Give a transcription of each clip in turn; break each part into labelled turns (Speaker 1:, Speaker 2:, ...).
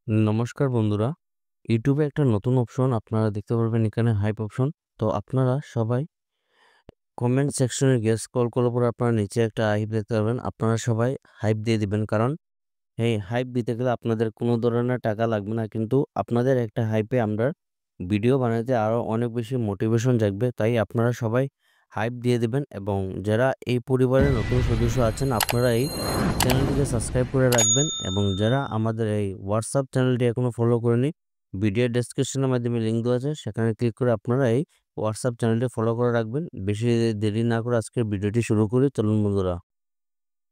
Speaker 1: নমস্কার বন্ধুরা, ইউটিউবে একটা নতুন অপশন আপনারা দেখতে পারবেন, এখানে হাইপ অপশন। তো আপনারা সবাই কমেন্ট সেকশনে গিয়ে স্ক্রল করার পর আপনারা নিচে একটা হাইপ দেখতে পারবেন। আপনারা সবাই হাইপ দিয়ে দিবেন, কারণ এই হাইপ দিতে গেলে আপনাদের কোনো ধরনের টাকা লাগবে না, কিন্তু আপনাদের একটা হাইপে আমরা ভিডিও বানাতে আরও অনেক বেশি মোটিভেশন জাগবে। তাই আপনারা সবাই হাইপ দিয়ে দিবেন, এবং যারা এই পরিবারের নতুন সদস্য আছেন আপনারা এই চ্যানেলটিকে সাবস্ক্রাইব করে রাখবেন, এবং যারা আমাদের এই হোয়াটসঅ্যাপ চ্যানেলটি এখনও ফলো করেনি, ভিডিও ডেসক্রিপশনের মাধ্যমে লিঙ্ক দেওয়া আছে, সেখানে ক্লিক করে আপনারা এই হোয়াটসঅ্যাপ চ্যানেলটি ফলো করে রাখবেন। বেশি দেরি না করে আজকের ভিডিওটি শুরু করি, চলুন বন্ধুরা।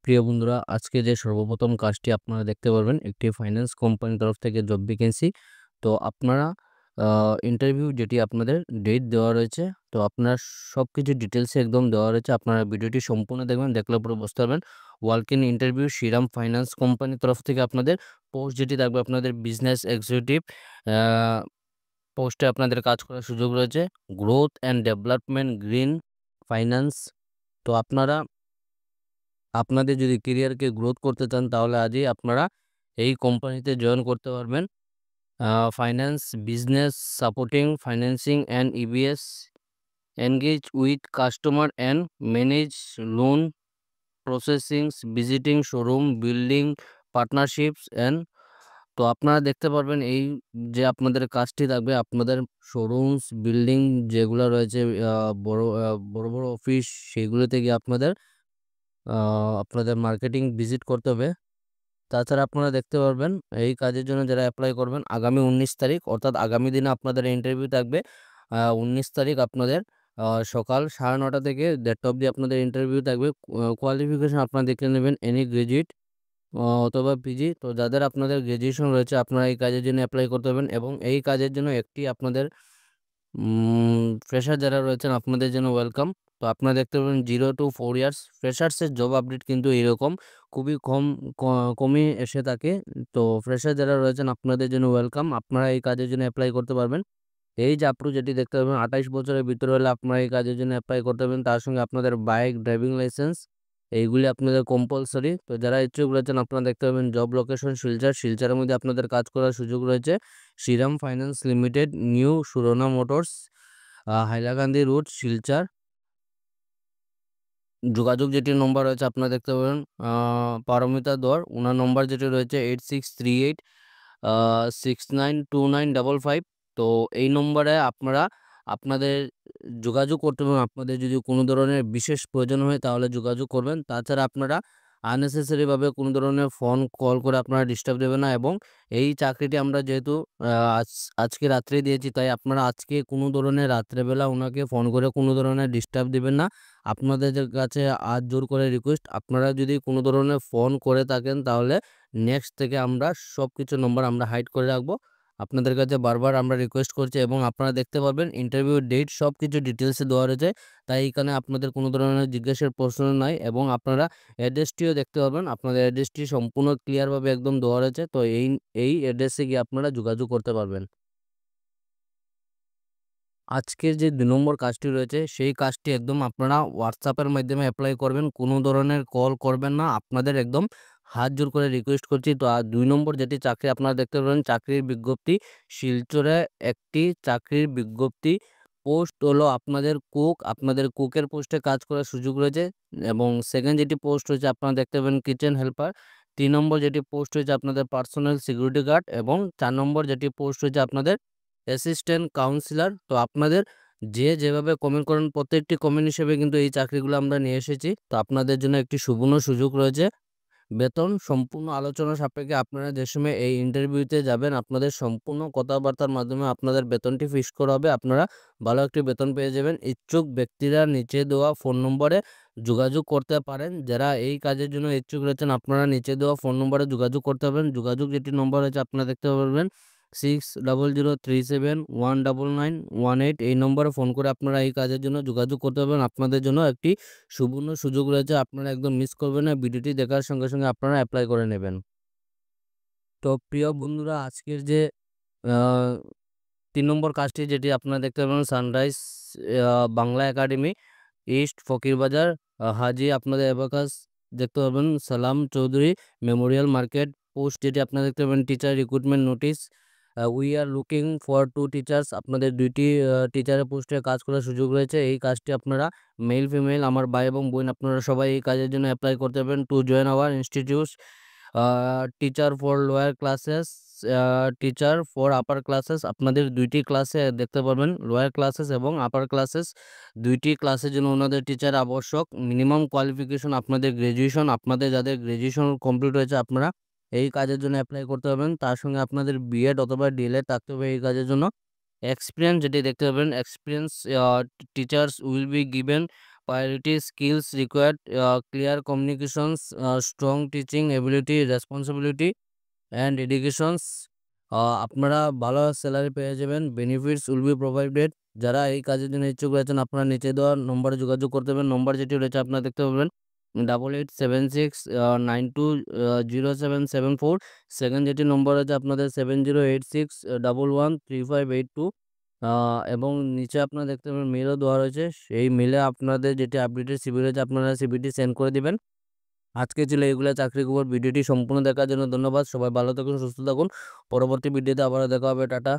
Speaker 1: প্রিয় বন্ধুরা, আজকে যে সর্বপ্রথম কাজটি আপনারা দেখতে পারবেন, একটি ফাইন্যান্স কোম্পানির তরফ থেকে জব ভ্যাকেন্সি। তো আপনারা ইন্টারভিউ যেটি আপনাদের ডেট দেওয়া রয়েছে, তো আপনার সব কিছু ডিটেলসে একদম দেওয়া রয়েছে। আপনারা ভিডিওটি সম্পূর্ণ দেখবেন, দেখলে পরে বুঝতে পারবেন। Walk in interview Shriram finance কোম্পানির তরফ থেকে আপনাদের পোস্ট যেটি থাকবে, আপনাদের বিজনেস এক্সিকিউটিভ পোস্টে আপনাদের কাজ করার সুযোগ রয়েছে। Growth and development green finance. তো আপনারা আপনাদের যদি কেরিয়ারকে গ্রোথ করতে চান, তাহলে আজই আপনারা এই কোম্পানিতে জয়েন করতে পারবেন। Finance business supporting financing and EBS, engage with customer and manage loan প্রসেসিংস, visiting showroom, building partnerships and. তো আপনারা দেখতে পারবেন এই যে আপনাদের কাজটি থাকবে, আপনাদের শোরুমস বিল্ডিং যেগুলো রয়েছে, বড় বড় অফিস, সেগুলোতে গিয়ে আপনাদের মার্কেটিং ভিজিট করতে হবে। তাছাড়া আপনারা দেখতে পারবেন এই কাজের জন্য যারা অ্যাপ্লাই করবেন, আগামী 19 তারিখ, অর্থাৎ আগামী দিনে আপনাদের ইন্টারভিউ থাকবে। 19 তারিখ আপনাদের সকাল 9:30 থেকে 1:30 অবধি আপনাদের ইন্টারভিউ থাকবে। কোয়ালিফিকেশন আপনারা দেখে নেবেন এনি গ্রাজুয়েট অথবা পিজি। তো যাদের আপনাদের গ্র্যাজুয়েশন রয়েছে, আপনারা এই কাজের জন্য অ্যাপ্লাই করতে পারবেন, এবং এই কাজের জন্য একটি আপনাদের ফ্রেশার যারা রয়েছেন আপনাদের জন্য ওয়েলকাম। তো আপনারা দেখতে পাবেন 0 to 4 ইয়ার্স ফ্রেশার্সের জব আপডেট কিন্তু এরকম খুবই কমই এসে থাকে। তো ফ্রেশার যারা রয়েছেন আপনাদের জন্য ওয়েলকাম, আপনারা এই কাজের জন্য অ্যাপ্লাই করতে পারবেন। এই যে আপনি যেটি দেখতে পাবেন, 28 বছরের ভিতরে হলে আপনারা এই কাজের জন্য অ্যাপ্লাই করতে পারবেন। তার সঙ্গে আপনাদের বাইক ড্রাইভিং লাইসেন্স, এইগুলি আপনাদের কম্পালসরি। তো যারা ইচ্ছুক রয়েছেন আপনারা দেখতে পাবেন জব লোকেশন শিলচর, শিলচরের মধ্যে আপনাদের কাজ করার সুযোগ রয়েছে। Shriram finance limited, new Surana motors, Hailakandi route, Silchar. যোগাযোগ যেটি নম্বর রয়েছে আপনারা দেখতে পাবেন, পারমিতা দর, ওনার নম্বর যেটি রয়েছে 8638 692955। তো এই নম্বরে আপনারা আপনাদের যোগাযোগ করতে পারবেন। আপনাদের যদি কোনো ধরনের বিশেষ প্রয়োজন হয় তাহলে যোগাযোগ করবেন। তাছাড়া আপনারা আননেসেসারিভাবে কোনো ধরনের ফোন কল করে আপনারা ডিস্টার্ব দেবেন না, এবং এই চাকরিটি আমরা যেহেতু আজকে রাত্রে দিয়েছি, তাই আপনারা আজকে কোনো ধরনের রাত্রেবেলা ওনাকে ফোন করে কোনো ধরনের ডিস্টার্ব দেবেন না। আপনাদের কাছে আজ জোর করে রিকোয়েস্ট, আপনারা যদি কোনো ধরনের ফোন করে থাকেন তাহলে নেক্সট থেকে আমরা সব কিছু নম্বর আমরা হাইড করে রাখবো। আপনাদের কাছে বারবার আমরা রিকোয়েস্ট করছি, এবং আপনারা দেখতে পারবেন ইন্টারভিউ ডেট সব কিছু ডিটেলসে দেওয়া রয়েছে। তাই এখানে আপনাদের কোনো ধরনের জিজ্ঞাসার প্রশ্ন নাই, এবং আপনারা অ্যাড্রেসটিও দেখতে পারবেন। আপনাদের অ্যাড্রেসটি সম্পূর্ণ ক্লিয়ারভাবে একদম দেওয়া রয়েছে। তো এই অ্যাড্রেসে গিয়ে আপনারা যোগাযোগ করতে পারবেন। আজকের যে 2 নম্বর কাজটি রয়েছে, সেই কাজটি একদম আপনারা হোয়াটসঅ্যাপের মাধ্যমে অ্যাপ্লাই করবেন, কোনো ধরনের কল করবেন না। আপনাদের একদম হাত জোর করে রিকোয়েস্ট করছি। তো 2 নম্বর যেটি চাকরি আপনারা দেখতে পাবেন, চাকরির বিজ্ঞপ্তি, শিলচরে একটি চাকরির বিজ্ঞপ্তি। পোস্ট হলো আপনাদের কুক, আপনাদের কুকের পোস্টে কাজ করার সুযোগ রয়েছে। এবং সেকেন্ড যেটি পোস্ট হয়েছে আপনারা দেখতে পাবেন কিচেন হেল্পার। 3 নম্বর যেটি পোস্ট হয়েছে আপনাদের পার্সোনাল সিকিউরিটি গার্ড, এবং 4 নম্বর যেটি পোস্ট হয়েছে আপনাদের অ্যাসিস্ট্যান্ট কাউন্সিলর। তো আপনাদের যেভাবে কমেন্ট করেন, প্রত্যেকটি কমেন্ট হিসেবে কিন্তু এই চাকরিগুলো আমরা নিয়ে এসেছি। তো আপনাদের জন্য একটি সুবর্ণ সুযোগ রয়েছে। বেতন সম্পূর্ণ আলোচনা সাপেক্ষে আপনারা যে সময় এই ইন্টারভিউতে যাবেন, আপনাদের সম্পূর্ণ কথাবার্তার মাধ্যমে আপনাদের বেতনটি ফিক্স করা হবে। আপনারা ভালো একটি বেতন পেয়ে যাবেন। ইচ্ছুক ব্যক্তিরা নিচে দেওয়া ফোন নম্বরে যোগাযোগ করতে পারেন। যারা এই কাজের জন্য ইচ্ছুক রয়েছেন, আপনারা নিচে দেওয়া ফোন নম্বরে যোগাযোগ করতে পারবেন। যোগাযোগ যেটি নম্বর আছে আপনারা দেখতে পারবেন 6003719918। এই নম্বরে ফোন করে আপনারা এই কাজের জন্য যোগাযোগ করতে পারবেন। আপনাদের জন্য একটি সুবর্ণ সুযোগ রয়েছে, আপনারা একদম মিস করবেন না। ভিডিওটি দেখার সঙ্গে সঙ্গে আপনারা অ্যাপ্লাই করে নেবেন। তো প্রিয় বন্ধুরা, আজকের যে 3 নম্বর কাজটি যেটি আপনারা দেখতে পাবেন, sunrise Bangla academy, east Fakirbazar, হাজি আপনাদের অ্যাবাকাস দেখতে পাবেন, সালাম চৌধুরী মেমোরিয়াল মার্কেট, পোস্ট যেটি আপনারা দেখতে পাবেন teacher recruitment notice, we are looking for 2 teachers, আপনাদের 2টি টিচারের পোস্টে কাজ করার সুযোগ রয়েছে। এই কাজটি আপনারা মেল ফিমেল আমার ভাই এবং বোন আপনারা সবাই এই কাজের জন্য অ্যাপ্লাই করতে পারবেন। To join our institute, teacher for lower classes, teacher for upper classes, আপনাদের 2টি ক্লাসে দেখতে পারবেন লোয়ার ক্লাসেস এবং আপার ক্লাসেস 2টি ক্লাসের জন্য ওনাদের টিচার আবশ্যক। মিনিমাম কোয়ালিফিকেশন আপনাদের গ্র্যাজুয়েশন, আপনাদের যাদের গ্র্যাজুয়েশন কমপ্লিট হয়েছে আপনারা এই কাজের জন্য অ্যাপ্লাই করতে পারবেন। তার সঙ্গে আপনাদের বিএড অথবা ডিএলএড থাকতে হবে এই কাজের জন্য। এক্সপিরিয়েন্স যেটি দেখতে পাবেন experience, teachers will be given priority, skills required clear communications, strong teaching ability, responsibility and educations. আপনারা ভালো স্যালারি পেয়ে যাবেন। Benefits will be provided. যারা এই কাজের জন্য ইচ্ছুক রয়েছেন আপনারা নিচে দেওয়া নম্বরে যোগাযোগ করতে পারবেন। নম্বর যেটি রয়েছে আপনারা দেখতে পাবেন 8876920774। সেকেন্ড যেটি নম্বর আছে আপনাদের 7086113582। এবং নিচে আপনারা দেখতে পাবেন মেলও দেওয়া রয়েছে। সেই মেলে আপনাদের যেটি আপডেটেড সিভি রয়েছে আপনারা সিভিটি সেন্ড করে দিবেন। আজকে ছিল এগুলা চাকরির খবর। ভিডিওটি সম্পূর্ণ দেখার জন্য ধন্যবাদ। সবাই ভালো থাকুন, সুস্থ থাকুন। পরবর্তী ভিডিওতে আবারও দেখা হবে। টাটা।